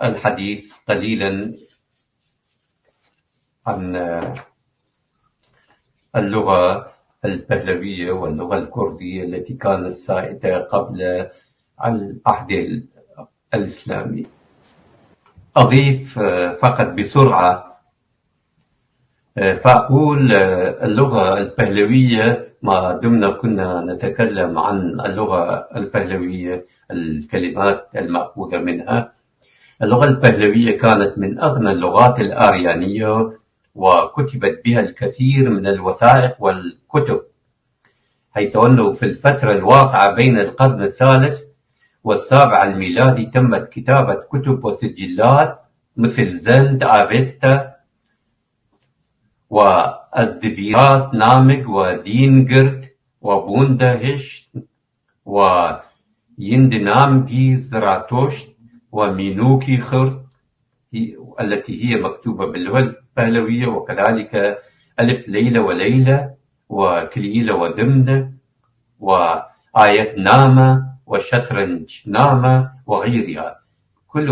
الحديث قليلا عن اللغة البهلوية واللغة الكردية التي كانت سائدة قبل العهد الإسلامي. أضيف فقط بسرعة فأقول اللغة البهلوية ما دمنا كنا نتكلم عن اللغة البهلوية، الكلمات المأخوذة منها. اللغة البهلوية كانت من أغنى اللغات الآريانية، وكتبت بها الكثير من الوثائق والكتب، حيث أنه في الفترة الواقعة بين القرن الثالث والسابع الميلادي تمت كتابة كتب وسجلات مثل زند آفيستا وأزدفيراس نامج ودينجرت وبوندهش ويندنامجي زراتوشت ومينوكي خرط التي هي مكتوبة باللغة البهلوية، وكذلك ألف ليلة وليلة وكليلة ودمنة وآية نامة وشطرنج نامة وغيرها. كل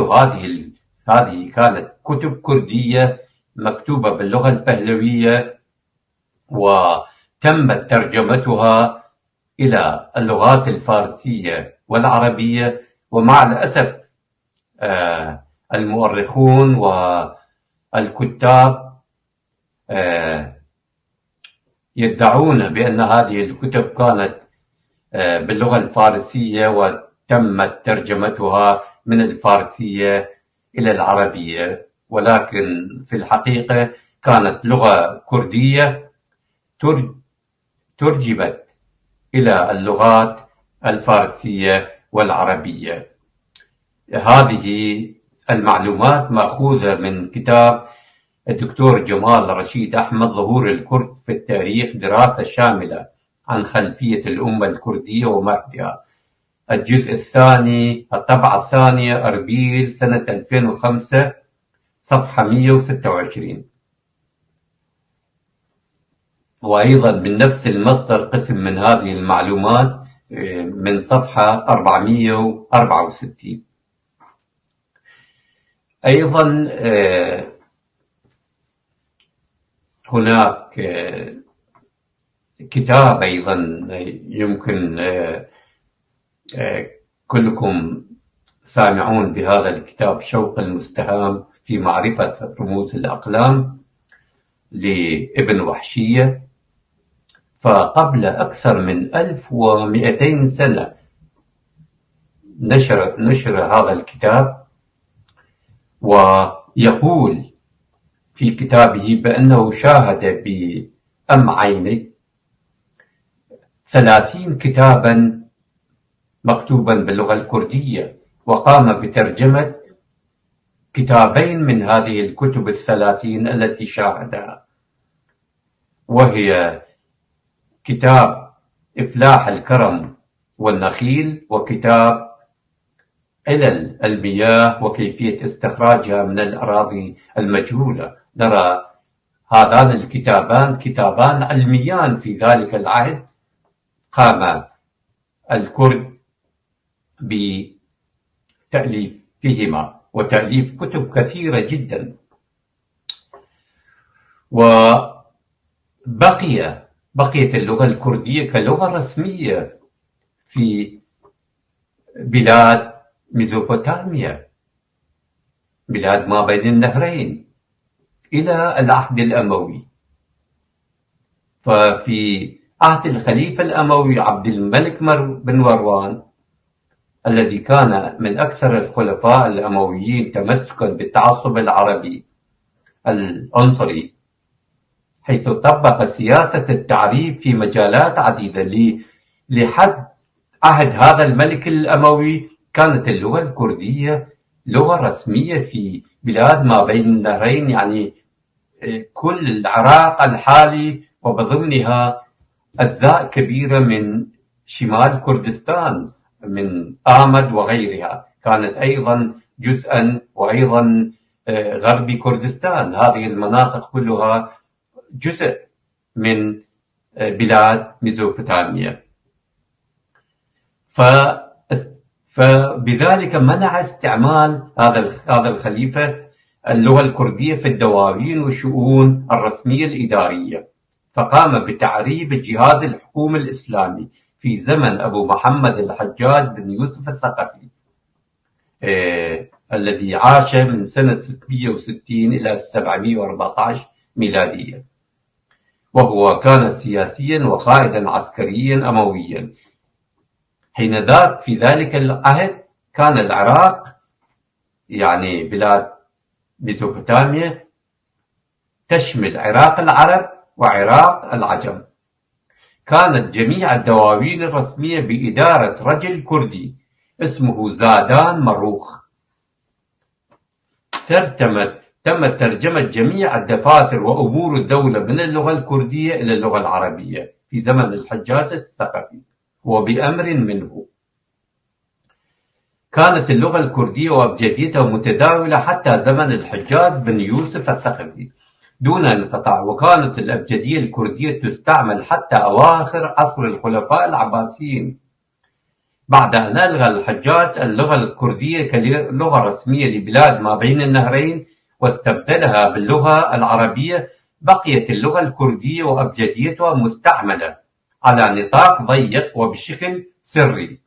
هذه كانت كتب كردية مكتوبة باللغة البهلوية، وتمت ترجمتها إلى اللغات الفارسية والعربية. ومع الأسف المؤرخون والكتاب يدعون بأن هذه الكتب كانت باللغة الفارسية وتمت ترجمتها من الفارسية إلى العربية، ولكن في الحقيقة كانت لغة كردية ترجمت إلى اللغات الفارسية والعربية. هذه المعلومات مأخوذة من كتاب الدكتور جمال رشيد أحمد ظهور الكرد في التاريخ، دراسة شاملة عن خلفية الأمة الكردية ومجدها، الجزء الثاني، الطبعة الثانية، أربيل سنة 2005، صفحة 126. وأيضا من نفس المصدر قسم من هذه المعلومات من صفحة 464. أيضا هناك كتاب أيضا يمكن كلكم سامعون بهذا الكتاب، شوق المستهام في معرفة رموز الأقلام لابن وحشية. فقبل أكثر من 1200 سنة نشر هذا الكتاب، ويقول في كتابه بأنه شاهد بأمعينه 30 كتابا مكتوبا باللغة الكردية، وقام بترجمة كتابين من هذه الكتب 30 التي شاهدها، وهي كتاب إفلاح الكرم والنخيل، وكتاب علل المياه وكيفية استخراجها من الأراضي المجهولة. نرى هذان الكتابان كتابان علميان في ذلك العهد، قام الكرد بتأليفهما وتأليف كتب كثيرة جدا. وبقيت اللغة الكردية كلغة رسمية في بلاد ميزوبوتاميا، بلاد ما بين النهرين، إلى العهد الأموي. ففي عهد الخليفة الأموي عبد الملك بن مروان، الذي كان من أكثر الخلفاء الأمويين تمسكا بالتعصب العربي العنصري، حيث طبق سياسة التعريف في مجالات عديدة. لحد عهد هذا الملك الأموي كانت اللغة الكردية لغة رسمية في بلاد ما بين النهرين، يعني كل العراق الحالي وبضمنها أجزاء كبيرة من شمال كردستان من آمد وغيرها كانت أيضا جزءا، وأيضا غربي كردستان. هذه المناطق كلها جزء من بلاد ميزوبوتاميا. فبذلك منع استعمال هذا الخليفة اللغة الكردية في الدواوين والشؤون الرسمية الإدارية، فقام بتعريب الجهاز الحكومي الإسلامي في زمن أبو محمد الحجاج بن يوسف الثقفي الذي عاش من سنة 660 إلى 714 ميلادية، وهو كان سياسيا وقائدا عسكريا أمويا. حينذاك في ذلك العهد كان العراق يعني بلاد ميزوبوتاميا تشمل عراق العرب وعراق العجم. كانت جميع الدواوين الرسمية بإدارة رجل كردي اسمه زادان مروخ. تمت ترجمة جميع الدفاتر وأمور الدولة من اللغة الكردية إلى اللغة العربية في زمن الحجاج الثقفي وبأمر منه. كانت اللغة الكردية وأبجديتها متداولة حتى زمن الحجاج بن يوسف الثقفي دون انقطاع، وكانت الأبجدية الكردية تستعمل حتى أواخر عصر الخلفاء العباسيين، بعد أن ألغى الحجاج اللغة الكردية كلغة رسمية لبلاد ما بين النهرين واستبدلها باللغة العربية. بقيت اللغة الكردية وأبجديتها مستعملة على نطاق ضيق وبشكل سري.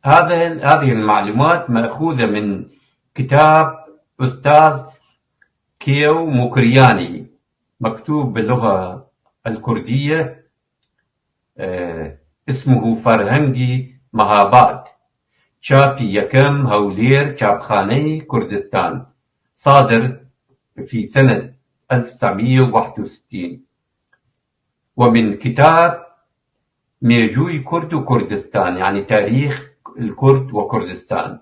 هذه المعلومات مأخوذة من كتاب أستاذ كيو مكرياني مكتوب باللغة الكردية، اسمه فرهنگی مهاباد، چاپی یکم هولیر چاپخانه كردستان، صادر في سنة 1961. ومن كتاب ميجوي كرد وكردستان، يعني تاريخ الكرد وكردستان،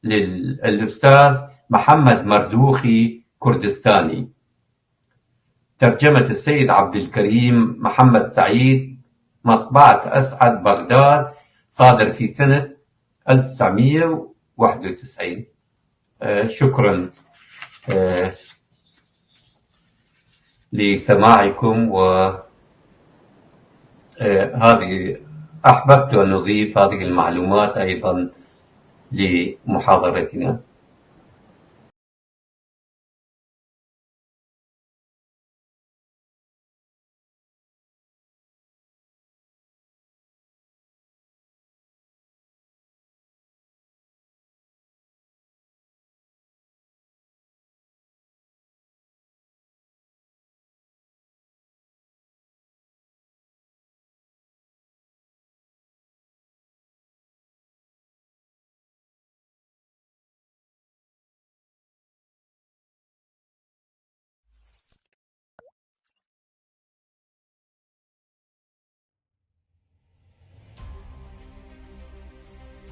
للأستاذ محمد مردوخي كردستاني، ترجمة السيد عبد الكريم محمد سعيد، مطبعة أسعد بغداد، صادر في سنة 1991. شكرا لسماعكم. وهذه أحببت أن أضيف هذه المعلومات أيضا لمحاضرتنا.